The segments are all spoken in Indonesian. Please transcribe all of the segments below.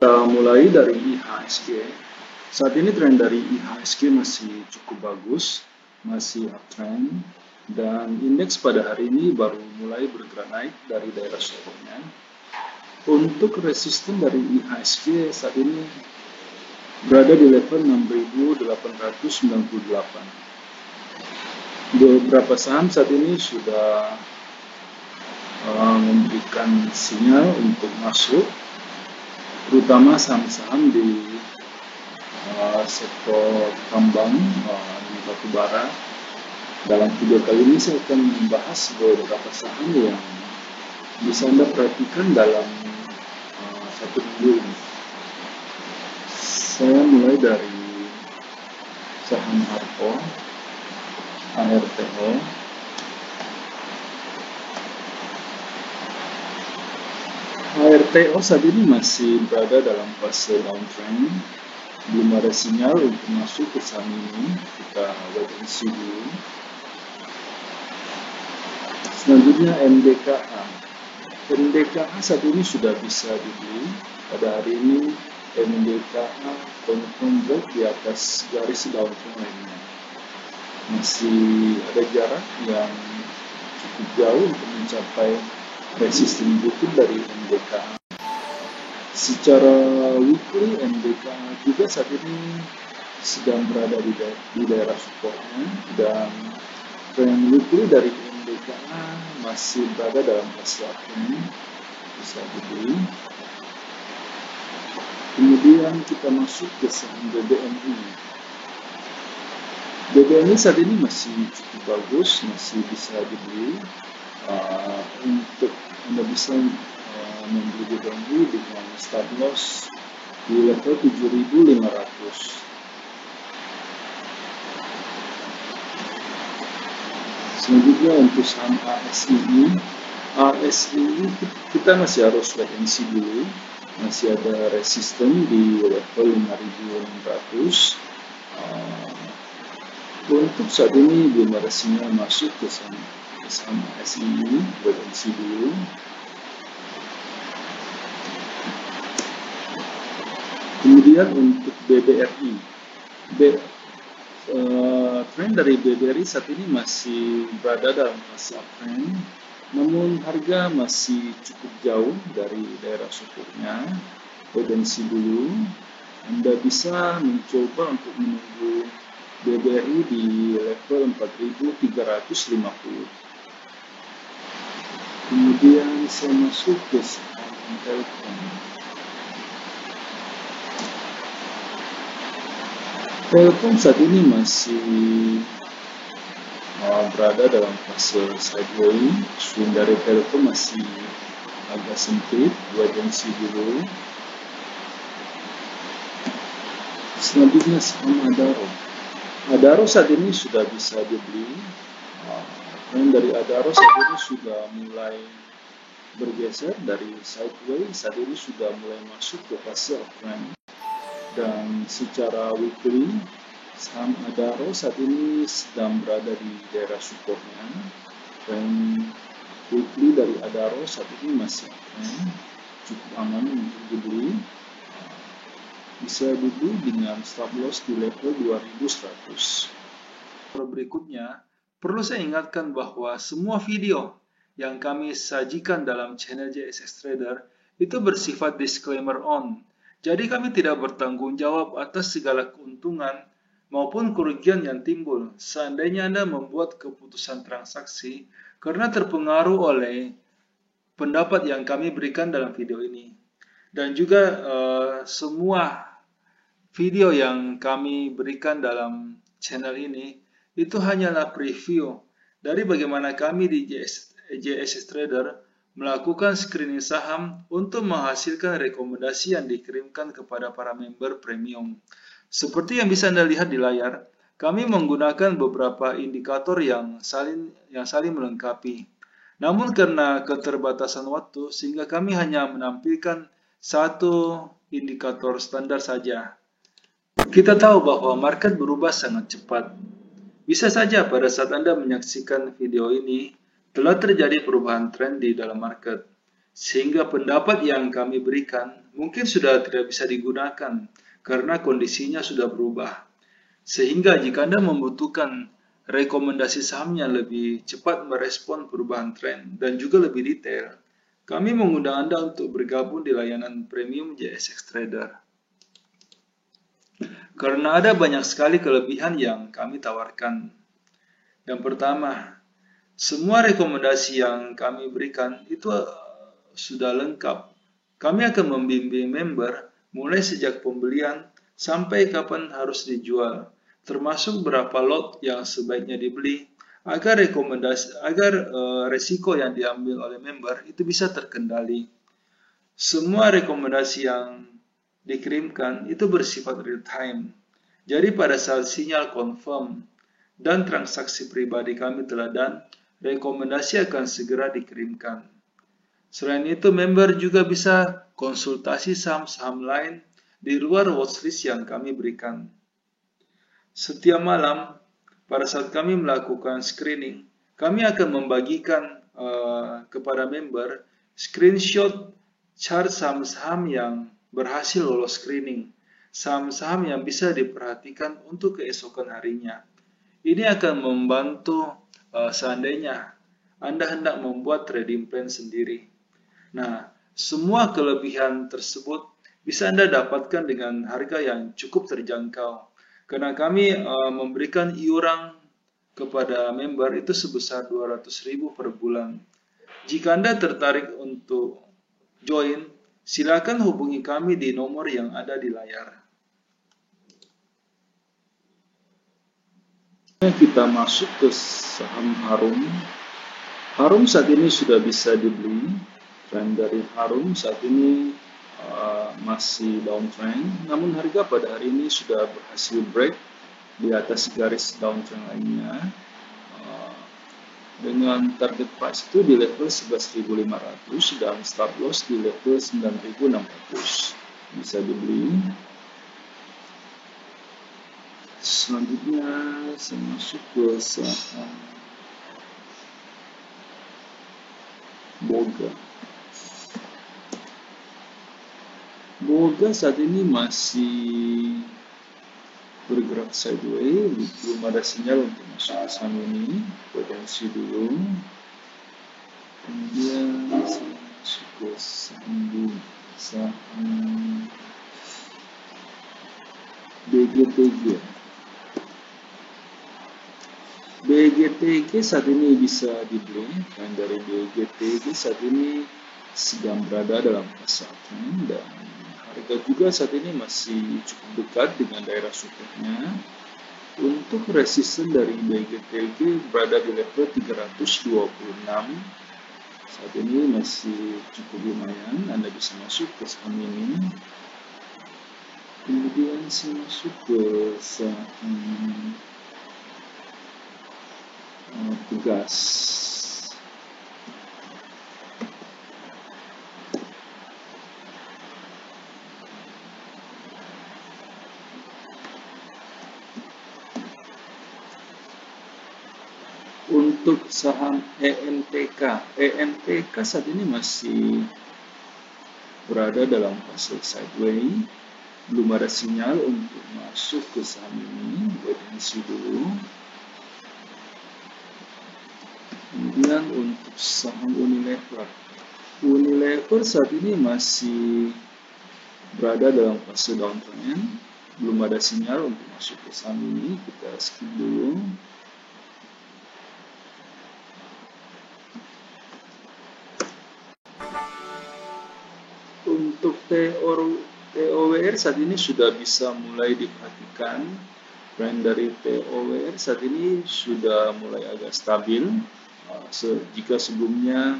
Kita mulai dari IHSG. Saat ini tren dari IHSG masih cukup bagus, masih uptrend, dan indeks pada hari ini baru mulai bergerak naik dari daerah supportnya. Untuk resisten dari IHSG saat ini berada di level 6.898. Beberapa saham saat ini sudah memberikan sinyal untuk masuk, terutama saham-saham di sektor tambang di batubara. Dalam video kali ini saya akan membahas beberapa saham yang bisa Anda perhatikan dalam satu minggu ini. Saya mulai dari saham ARTO. ARTO saat ini masih berada dalam fase downtrend. Belum ada sinyal untuk masuk ke saham ini, kita wait and see dulu. Selanjutnya MDKA. MDKA saat ini sudah bisa dibeli. Pada hari ini MDKA confirm break di atas garis downtrend lainnya. Masih ada jarak yang cukup jauh untuk mencapai resisten berikut dari MDKA. Secara weekly, MDKA juga saat ini sedang berada di daerah supportnya, dan tren weekly dari MDKA masih berada dalam fase uptrend, bisa dibeli. Kemudian kita masuk ke saham BBNI. BBNI saat ini masih cukup bagus, masih bisa dibeli. Untuk Anda bisa membeli BBNI dengan stop loss di level 7.500. Selanjutnya untuk saham ASII kita masih harus wait and see dulu. Masih ada resisten di level 5.600. Untuk saat ini belum ada sinyal masuk ke saham ASII, wait and see dulu. Kemudian untuk BBRI, tren dari BBRI saat ini masih berada dalam fase uptrend, namun harga masih cukup jauh dari daerah supportnya. Wait and see dulu. Anda bisa mencoba untuk menunggu BBRI di level 4.350. Kemudian saya masuk ke saham Telkom. Telkom saat ini masih berada dalam fase sideways. Swing dari Telkom masih agak sempit, wait and see dulu. Selanjutnya saham Adaro. Adaro saat ini sudah bisa dibeli. Tren dari Adaro saat ini sudah mulai bergeser dari sideways, saat ini sudah mulai masuk ke fase uptrend. Dan secara weekly, saham Adaro saat ini sedang berada di daerah supportnya. Dan weekly dari Adaro saat ini masih cukup aman untuk dibeli. Bisa dibeli dengan stop loss di level 2.100. Berikutnya, perlu saya ingatkan bahwa semua video yang kami sajikan dalam channel JSX Trader itu bersifat disclaimer on. Jadi kami tidak bertanggung jawab atas segala keuntungan maupun kerugian yang timbul seandainya Anda membuat keputusan transaksi karena terpengaruh oleh pendapat yang kami berikan dalam video ini. Dan juga semua video yang kami berikan dalam channel ini itu hanyalah preview dari bagaimana kami di JSX Trader melakukan screening saham untuk menghasilkan rekomendasi yang dikirimkan kepada para member premium. Seperti yang bisa Anda lihat di layar, kami menggunakan beberapa indikator yang saling melengkapi. Namun karena keterbatasan waktu, sehingga kami hanya menampilkan satu indikator standar saja. Kita tahu bahwa market berubah sangat cepat. Bisa saja pada saat Anda menyaksikan video ini, telah terjadi perubahan tren di dalam market, sehingga pendapat yang kami berikan mungkin sudah tidak bisa digunakan karena kondisinya sudah berubah. Sehingga jika Anda membutuhkan rekomendasi saham yang lebih cepat merespon perubahan tren dan juga lebih detail, kami mengundang Anda untuk bergabung di layanan premium JSX Trader. Karena ada banyak sekali kelebihan yang kami tawarkan. Yang pertama, semua rekomendasi yang kami berikan itu sudah lengkap. Kami akan membimbing member mulai sejak pembelian sampai kapan harus dijual, termasuk berapa lot yang sebaiknya dibeli, agar resiko yang diambil oleh member itu bisa terkendali. Semua rekomendasi yang dikirimkan itu bersifat real time. Jadi pada saat sinyal confirm dan transaksi pribadi kami teladan, rekomendasi akan segera dikirimkan. Selain itu, member juga bisa konsultasi saham-saham lain di luar watchlist yang kami berikan. Setiap malam, pada saat kami melakukan screening, kami akan membagikan kepada member screenshot chart saham-saham yang berhasil lolos screening, saham-saham yang bisa diperhatikan untuk keesokan harinya. Ini akan membantu seandainya Anda hendak membuat trading plan sendiri. Nah, semua kelebihan tersebut bisa Anda dapatkan dengan harga yang cukup terjangkau. Karena kami memberikan iuran kepada member itu sebesar 200.000 per bulan. Jika Anda tertarik untuk join, silakan hubungi kami di nomor yang ada di layar. Kita masuk ke saham Harum. Harum saat ini sudah bisa dibeli. Tren dari Harum saat ini masih downtrend, namun harga pada hari ini sudah berhasil break di atas garis downtrend lainnya dengan target price itu di level 11.500 dan stop loss di level 9.600. Bisa dibeli. Selanjutnya saya masuk ke saham Boga. Boga saat ini masih bergerak sideways, belum ada sinyal untuk masuk ke saham ini, potensi dulu. Kemudian saya masuk ke saham BGTG. BGTG saat ini bisa dibeli, dan dari BGTG saat ini sedang berada dalam fase uptrend dan harga juga saat ini masih cukup dekat dengan daerah supportnya. Untuk resisten dari BGTG berada di level 326. Saat ini masih cukup lumayan, Anda bisa masuk ke saham ini. Kemudian saya masuk ke saham Tugas. Untuk saham ENTK saat ini masih berada dalam fase sideways, belum ada sinyal untuk masuk ke saham ini, potensi dulu. Kemudian untuk saham Unilever saat ini masih berada dalam fase downtrend, belum ada sinyal untuk masuk ke saham ini, kita skip dulu. Untuk TOWR saat ini sudah bisa mulai diperhatikan. Tren dari TOWR saat ini sudah mulai agak stabil. Jika sebelumnya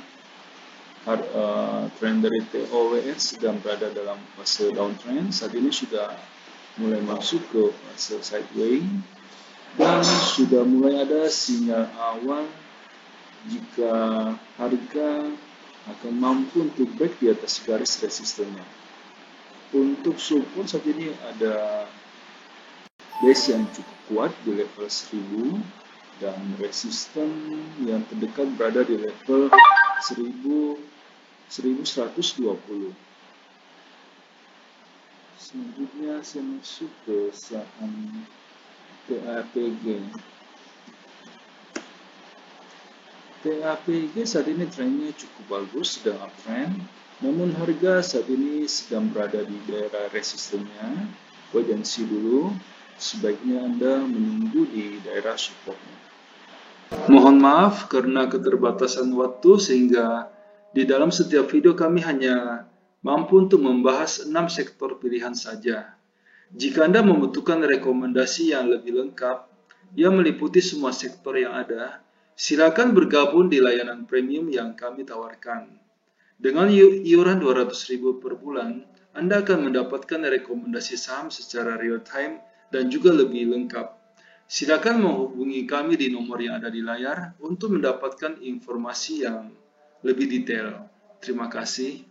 tren dari TOWR sedang berada dalam fase downtrend, saat ini sudah mulai masuk ke fase sideways dan sudah mulai ada sinyal awal jika harga akan mampu untuk break di atas garis resistennya. Untuk support saat ini ada base yang cukup kuat di level 1000 dan resisten yang terdekat berada di level 1120. Selanjutnya saya masuk ke saham TAPG. TAPG saat ini trennya cukup bagus, sedang uptrend. Namun harga saat ini sedang berada di daerah resistennya. Wait and see dulu. Sebaiknya Anda menunggu di daerah supportnya. Mohon maaf karena keterbatasan waktu sehingga di dalam setiap video kami hanya mampu untuk membahas 6 sektor pilihan saja. Jika Anda membutuhkan rekomendasi yang lebih lengkap yang meliputi semua sektor yang ada, silakan bergabung di layanan premium yang kami tawarkan. Dengan iuran 200.000 per bulan, Anda akan mendapatkan rekomendasi saham secara real time dan juga lebih lengkap. Silakan menghubungi kami di nomor yang ada di layar untuk mendapatkan informasi yang lebih detail. Terima kasih.